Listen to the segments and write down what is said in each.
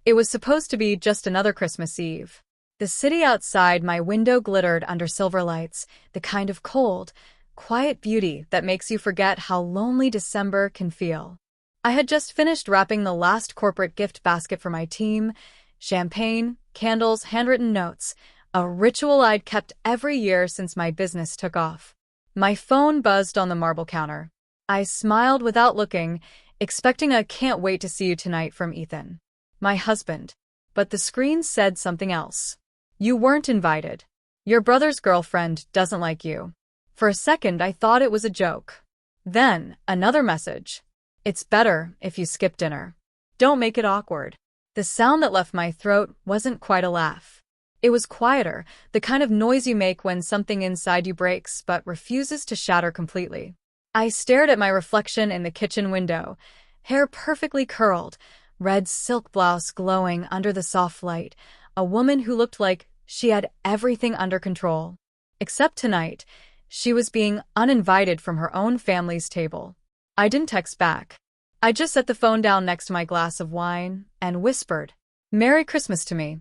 It was supposed to be just another Christmas Eve. The city outside my window glittered under silver lights, the kind of cold, quiet beauty that makes you forget how lonely December can feel. I had just finished wrapping the last corporate gift basket for my team: champagne, candles, handwritten notes, a ritual I'd kept every year since my business took off. My phone buzzed on the marble counter. I smiled without looking, expecting a "can't wait to see you tonight" from Ethan, my husband. But the screen said something else. "You weren't invited. Your brother's girlfriend doesn't like you." For a second, I thought it was a joke. Then, another message. "It's better if you skip dinner. Don't make it awkward." The sound that left my throat wasn't quite a laugh. It was quieter, the kind of noise you make when something inside you breaks but refuses to shatter completely. I stared at my reflection in the kitchen window, hair perfectly curled, red silk blouse glowing under the soft light, a woman who looked like she had everything under control. Except tonight, she was being uninvited from her own family's table. I didn't text back. I just set the phone down next to my glass of wine and whispered, "Merry Christmas" to me.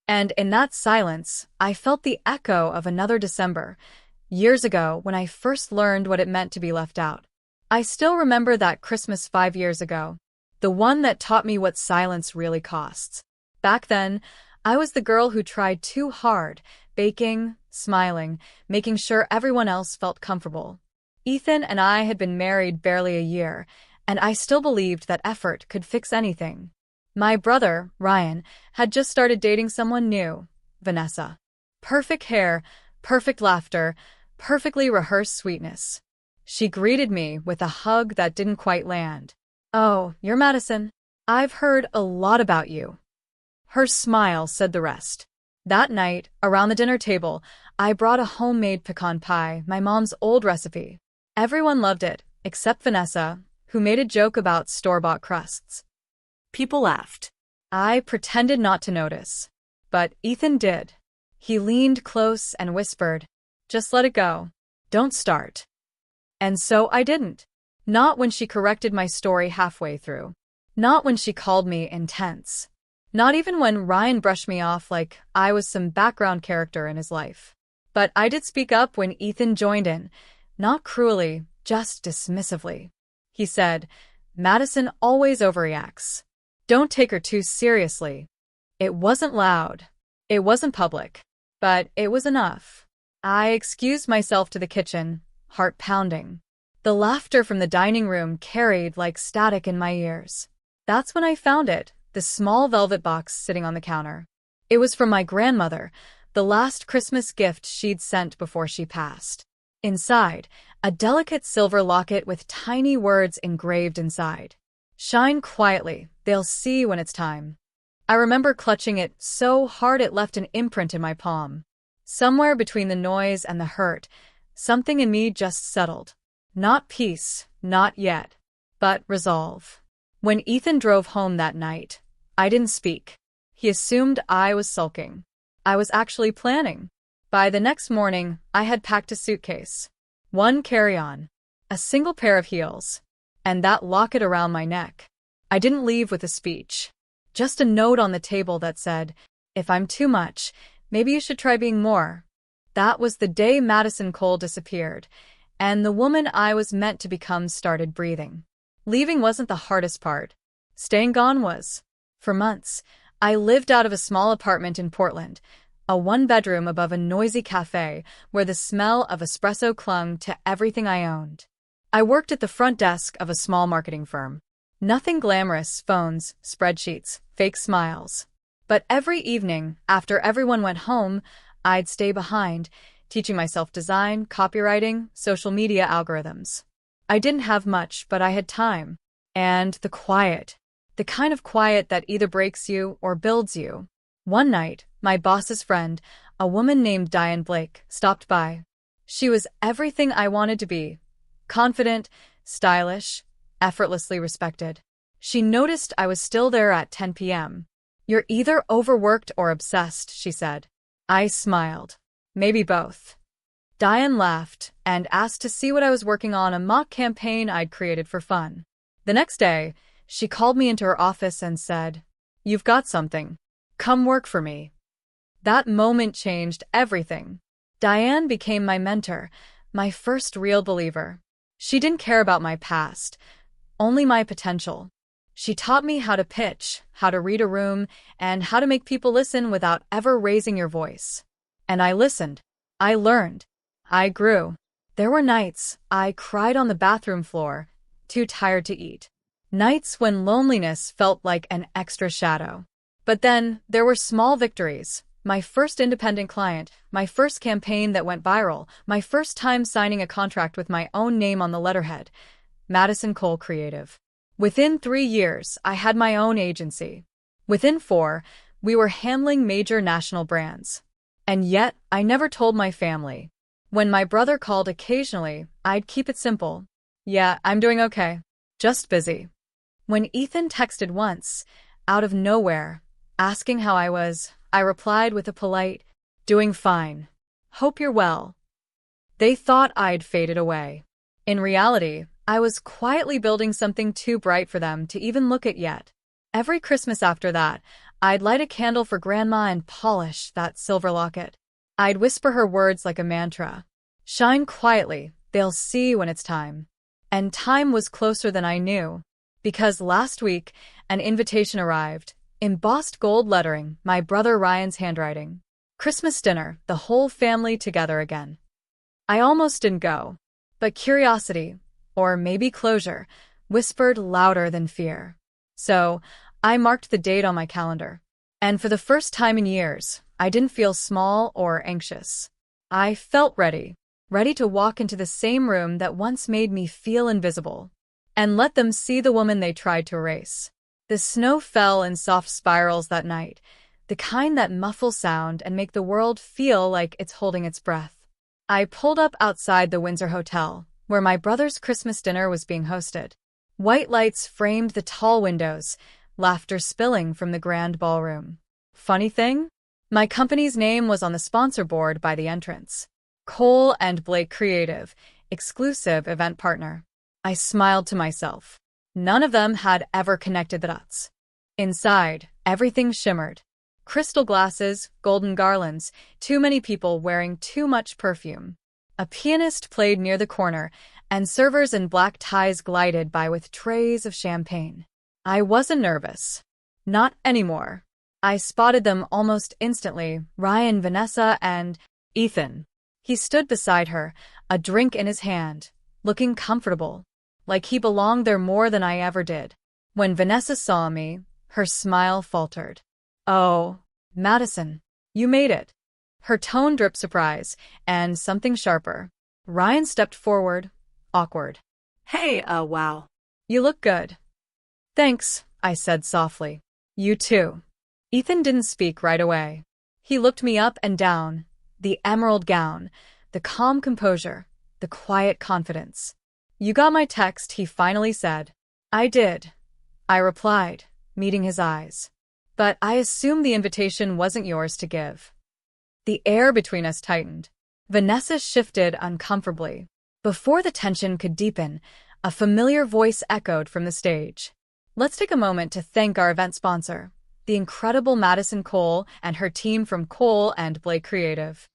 And in that silence, I felt the echo of another December, years ago when I first learned what it meant to be left out. I still remember that Christmas 5 years ago, the one that taught me what silence really costs. Back then, I was the girl who tried too hard, baking, smiling, making sure everyone else felt comfortable. Ethan and I had been married barely a year, and I still believed that effort could fix anything. My brother, Ryan, had just started dating someone new, Vanessa. Perfect hair, perfect laughter, perfectly rehearsed sweetness. She greeted me with a hug that didn't quite land. "Oh, you're Madison. I've heard a lot about you." Her smile said the rest. That night, around the dinner table, I brought a homemade pecan pie, my mom's old recipe. Everyone loved it, except Vanessa, who made a joke about store-bought crusts. People laughed. I pretended not to notice. But Ethan did. He leaned close and whispered, "Just let it go. Don't start." And so I didn't. Not when she corrected my story halfway through. Not when she called me intense. Not even when Ryan brushed me off like I was some background character in his life. But I did speak up when Ethan joined in, not cruelly, just dismissively. He said, "Madison always overreacts. Don't take her too seriously." It wasn't loud. It wasn't public. But it was enough. I excused myself to the kitchen, heart pounding. The laughter from the dining room carried like static in my ears. That's when I found it, the small velvet box sitting on the counter. It was from my grandmother, the last Christmas gift she'd sent before she passed. Inside, a delicate silver locket with tiny words engraved inside. "Shine quietly, they'll see when it's time." I remember clutching it so hard it left an imprint in my palm. Somewhere between the noise and the hurt, something in me just settled. Not peace, not yet, but resolve. When Ethan drove home that night, I didn't speak. He assumed I was sulking. I was actually planning. By the next morning, I had packed a suitcase. One carry-on. A single pair of heels. And that locket around my neck. I didn't leave with a speech. Just a note on the table that said, "If I'm too much, maybe you should try being more." That was the day Madison Cole disappeared, and the woman I was meant to become started breathing. Leaving wasn't the hardest part. Staying gone was. For months, I lived out of a small apartment in Portland, a one-bedroom above a noisy cafe where the smell of espresso clung to everything I owned. I worked at the front desk of a small marketing firm. Nothing glamorous: phones, spreadsheets, fake smiles. But every evening, after everyone went home, I'd stay behind, teaching myself design, copywriting, social media algorithms. I didn't have much, but I had time. And the quiet. The kind of quiet that either breaks you or builds you. One night, my boss's friend, a woman named Diane Blake, stopped by. She was everything I wanted to be. Confident, stylish, effortlessly respected. She noticed I was still there at 10 p.m. "You're either overworked or obsessed," she said. I smiled. "Maybe both." Diane laughed and asked to see what I was working on, a mock campaign I'd created for fun. The next day, she called me into her office and said, You've got something. Come work for me. That moment changed everything. Diane became my mentor, my first real believer. She didn't care about my past, only my potential. She taught me how to pitch, how to read a room, and how to make people listen without ever raising your voice. And I listened. I learned. I grew. There were nights I cried on the bathroom floor, too tired to eat. Nights when loneliness felt like an extra shadow. But then there were small victories. My first independent client, my first campaign that went viral, my first time signing a contract with my own name on the letterhead. Madison Cole Creative. Within 3 years, I had my own agency. Within 4, we were handling major national brands. And yet, I never told my family. When my brother called occasionally, I'd keep it simple. Yeah, I'm doing okay. Just busy. When Ethan texted once, out of nowhere, asking how I was, I replied with a polite, "Doing fine. Hope you're well." They thought I'd faded away. In reality, I was quietly building something too bright for them to even look at yet. Every Christmas after that, I'd light a candle for Grandma and polish that silver locket. I'd whisper her words like a mantra. Shine quietly, they'll see when it's time. And time was closer than I knew. Because last week, an invitation arrived. Embossed gold lettering, my brother Ryan's handwriting. Christmas dinner, the whole family together again. I almost didn't go. But curiosity, or maybe closure, whispered louder than fear. So, I marked the date on my calendar. And for the first time in years, I didn't feel small or anxious. I felt ready. Ready to walk into the same room that once made me feel invisible. And let them see the woman they tried to erase. The snow fell in soft spirals that night, the kind that muffle sound and make the world feel like it's holding its breath. I pulled up outside the Windsor Hotel, where my brother's Christmas dinner was being hosted. White lights framed the tall windows, laughter spilling from the grand ballroom. Funny thing? My company's name was on the sponsor board by the entrance. Cole and Blake Creative, exclusive event partner. I smiled to myself. None of them had ever connected the dots. Inside, everything shimmered. Crystal glasses, golden garlands, too many people wearing too much perfume. A pianist played near the corner, and servers in black ties glided by with trays of champagne. I wasn't nervous. Not anymore. I spotted them almost instantly, Ryan, Vanessa, and Ethan. He stood beside her, a drink in his hand, looking comfortable. Like he belonged there more than I ever did. When Vanessa saw me, her smile faltered. "Oh, Madison, you made it." Her tone dripped surprise, and something sharper. Ryan stepped forward, awkward. "Hey, wow. You look good." "Thanks," I said softly. "You too." Ethan didn't speak right away. He looked me up and down, the emerald gown, the calm composure, the quiet confidence. "You got my text," he finally said. "I did," I replied, meeting his eyes. "But I assume the invitation wasn't yours to give." The air between us tightened. Vanessa shifted uncomfortably. Before the tension could deepen, a familiar voice echoed from the stage. "Let's take a moment to thank our event sponsor, the incredible Madison Cole and her team from Cole and Blake Creative."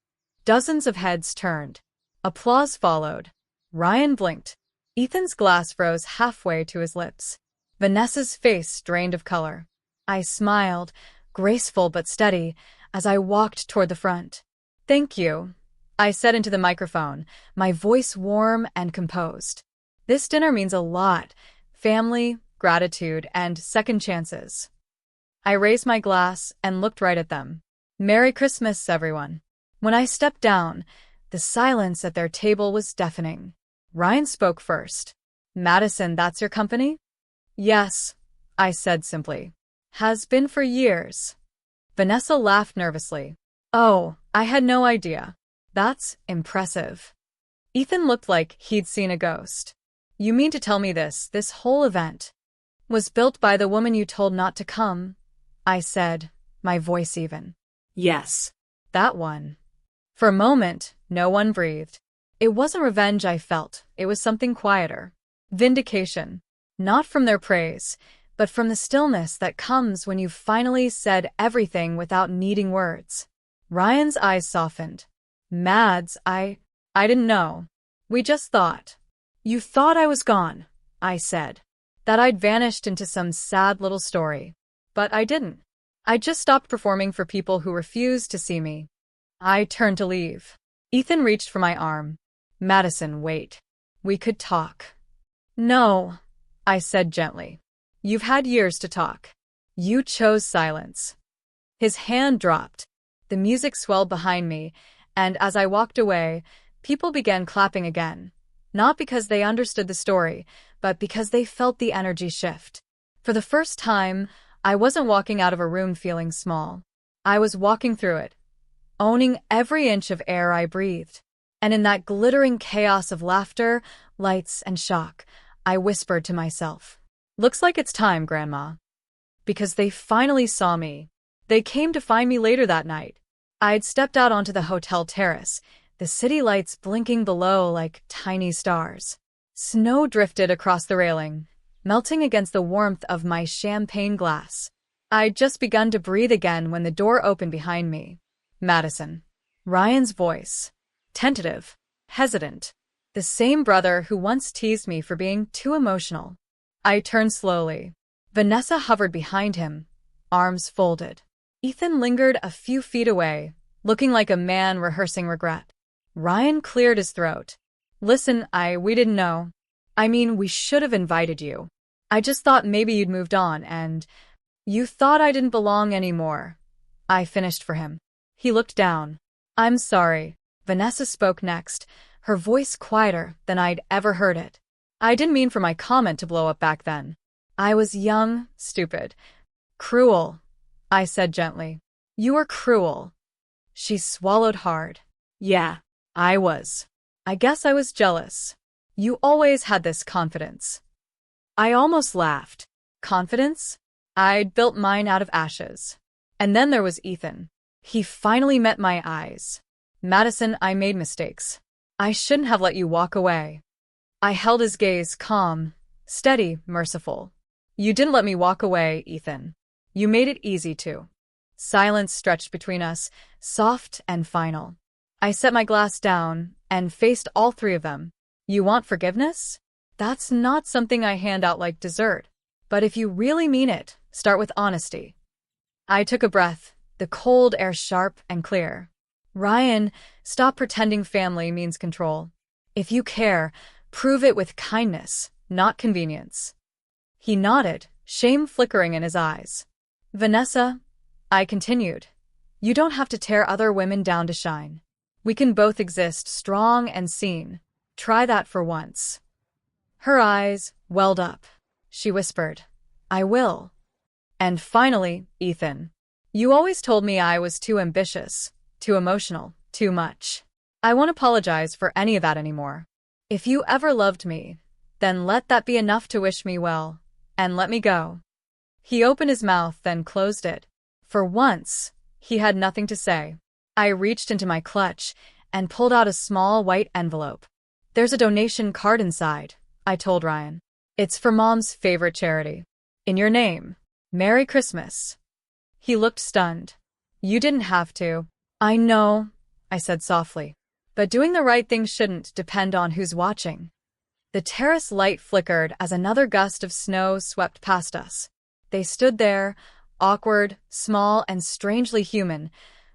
Dozens of heads turned. Applause followed. Ryan blinked. Ethan's glass rose halfway to his lips. Vanessa's face drained of color. I smiled, graceful but steady, as I walked toward the front. "Thank you," I said into the microphone, my voice warm and composed. "This dinner means a lot. Family, gratitude, and second chances." I raised my glass and looked right at them. "Merry Christmas, everyone." When I stepped down, the silence at their table was deafening. Ryan spoke first. "Madison, that's your company?" "Yes," I said simply. "Has been for years." Vanessa laughed nervously. "Oh, I had no idea. That's impressive." Ethan looked like he'd seen a ghost. "You mean to tell me this whole event was built by the woman you told not to come?" I said, my voice even. "Yes, that one." For a moment, no one breathed. It wasn't revenge I felt, it was something quieter. Vindication. Not from their praise, but from the stillness that comes when you've finally said everything without needing words. Ryan's eyes softened. Mads, I didn't know. We just thought. You thought I was gone, I said. That I'd vanished into some sad little story. But I didn't. I just stopped performing for people who refused to see me. I turned to leave. Ethan reached for my arm. Madison, wait. We could talk. No, I said gently. You've had years to talk. You chose silence. His hand dropped. The music swelled behind me, and as I walked away, people began clapping again. Not because they understood the story, but because they felt the energy shift. For the first time, I wasn't walking out of a room feeling small. I was walking through it, owning every inch of air I breathed. And in that glittering chaos of laughter, lights, and shock, I whispered to myself, "Looks like it's time, Grandma." Because they finally saw me. They came to find me later that night. I had stepped out onto the hotel terrace, the city lights blinking below like tiny stars. Snow drifted across the railing, melting against the warmth of my champagne glass. I'd just begun to breathe again when the door opened behind me. Madison. Ryan's voice. Tentative. Hesitant. The same brother who once teased me for being too emotional. I turned slowly. Vanessa hovered behind him, arms folded. Ethan lingered a few feet away, looking like a man rehearsing regret. Ryan cleared his throat. Listen, we didn't know. I mean, we should have invited you. I just thought maybe you'd moved on and you thought I didn't belong anymore. I finished for him. He looked down. I'm sorry. Vanessa spoke next, her voice quieter than I'd ever heard it. I didn't mean for my comment to blow up back then. I was young, stupid, cruel, I said gently. You were cruel. She swallowed hard. Yeah, I was. I guess I was jealous. You always had this confidence. I almost laughed. Confidence? I'd built mine out of ashes. And then there was Ethan. He finally met my eyes. Madison, I made mistakes. I shouldn't have let you walk away. I held his gaze calm, steady, merciful. You didn't let me walk away, Ethan. You made it easy to. Silence stretched between us, soft and final. I set my glass down and faced all three of them. You want forgiveness? That's not something I hand out like dessert. But if you really mean it, start with honesty. I took a breath, the cold air sharp and clear. Ryan, stop pretending family means control. If you care, prove it with kindness, not convenience. He nodded, shame flickering in his eyes. Vanessa, I continued, you don't have to tear other women down to shine. We can both exist strong and seen. Try that for once. Her eyes welled up. She whispered, I will. And finally, Ethan, you always told me I was too ambitious, too emotional, too much. I won't apologize for any of that anymore. If you ever loved me, then let that be enough to wish me well, and let me go. He opened his mouth, then closed it. For once, he had nothing to say. I reached into my clutch and pulled out a small white envelope. There's a donation card inside, I told Ryan. It's for Mom's favorite charity. In your name. Merry Christmas. He looked stunned. You didn't have to. I know, I said softly. But doing the right thing shouldn't depend on who's watching. The terrace light flickered as another gust of snow swept past us. They stood there, awkward, small, and strangely human,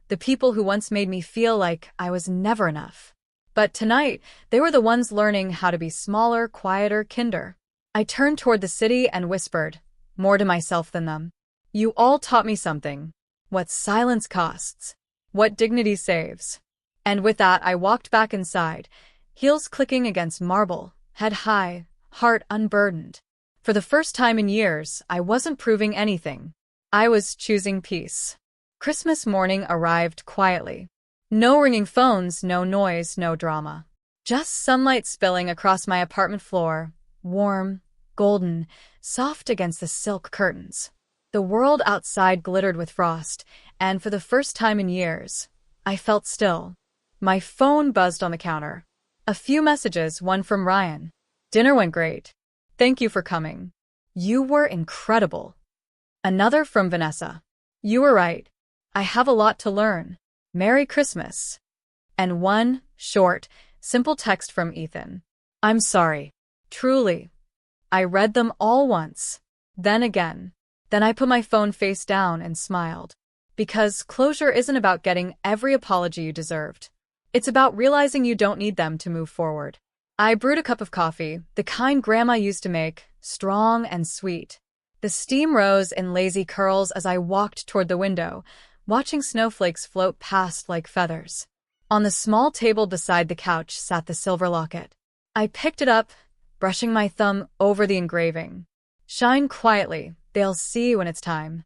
the people who once made me feel like I was never enough. But tonight, they were the ones learning how to be smaller, quieter, kinder. I turned toward the city and whispered, more to myself than them. You all taught me something. What silence costs. What dignity saves. And with that, I walked back inside, heels clicking against marble, head high, heart unburdened. For the first time in years, I wasn't proving anything. I was choosing peace. Christmas morning arrived quietly. No ringing phones, no noise, no drama. Just sunlight spilling across my apartment floor, warm, golden, soft against the silk curtains. The world outside glittered with frost, and for the first time in years, I felt still. My phone buzzed on the counter. A few messages, one from Ryan. Dinner went great. Thank you for coming. You were incredible. Another from Vanessa. You were right. I have a lot to learn. Merry Christmas. And one, short, simple text from Ethan. I'm sorry. Truly. I read them all once. Then again. Then I put my phone face down and smiled. Because closure isn't about getting every apology you deserved. It's about realizing you don't need them to move forward. I brewed a cup of coffee, the kind Grandma used to make, strong and sweet. The steam rose in lazy curls as I walked toward the window, watching snowflakes float past like feathers. On the small table beside the couch sat the silver locket. I picked it up, brushing my thumb over the engraving. Shine quietly, they'll see when it's time.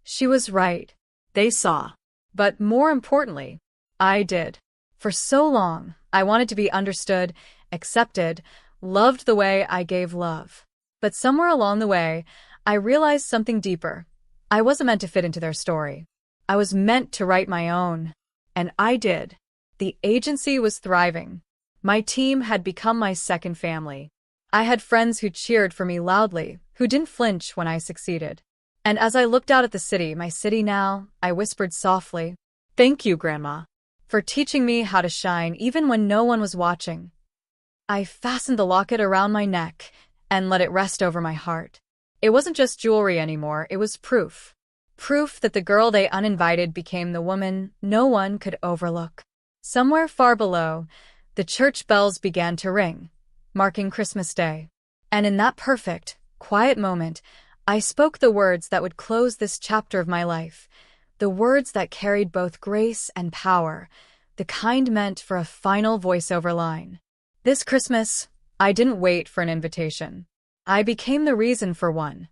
She was right. They saw. But more importantly, I did. For so long, I wanted to be understood, accepted, loved the way I gave love. But somewhere along the way, I realized something deeper. I wasn't meant to fit into their story. I was meant to write my own. And I did. The agency was thriving. My team had become my second family. I had friends who cheered for me loudly, who didn't flinch when I succeeded. And as I looked out at the city, my city now, I whispered softly, "Thank you, Grandma, for teaching me how to shine even when no one was watching." I fastened the locket around my neck and let it rest over my heart. It wasn't just jewelry anymore, it was proof. Proof that the girl they uninvited became the woman no one could overlook. Somewhere far below, the church bells began to ring, marking Christmas Day. And in that perfect, quiet moment, I spoke the words that would close this chapter of my life, the words that carried both grace and power, the kind meant for a final voiceover line. This Christmas, I didn't wait for an invitation. I became the reason for one.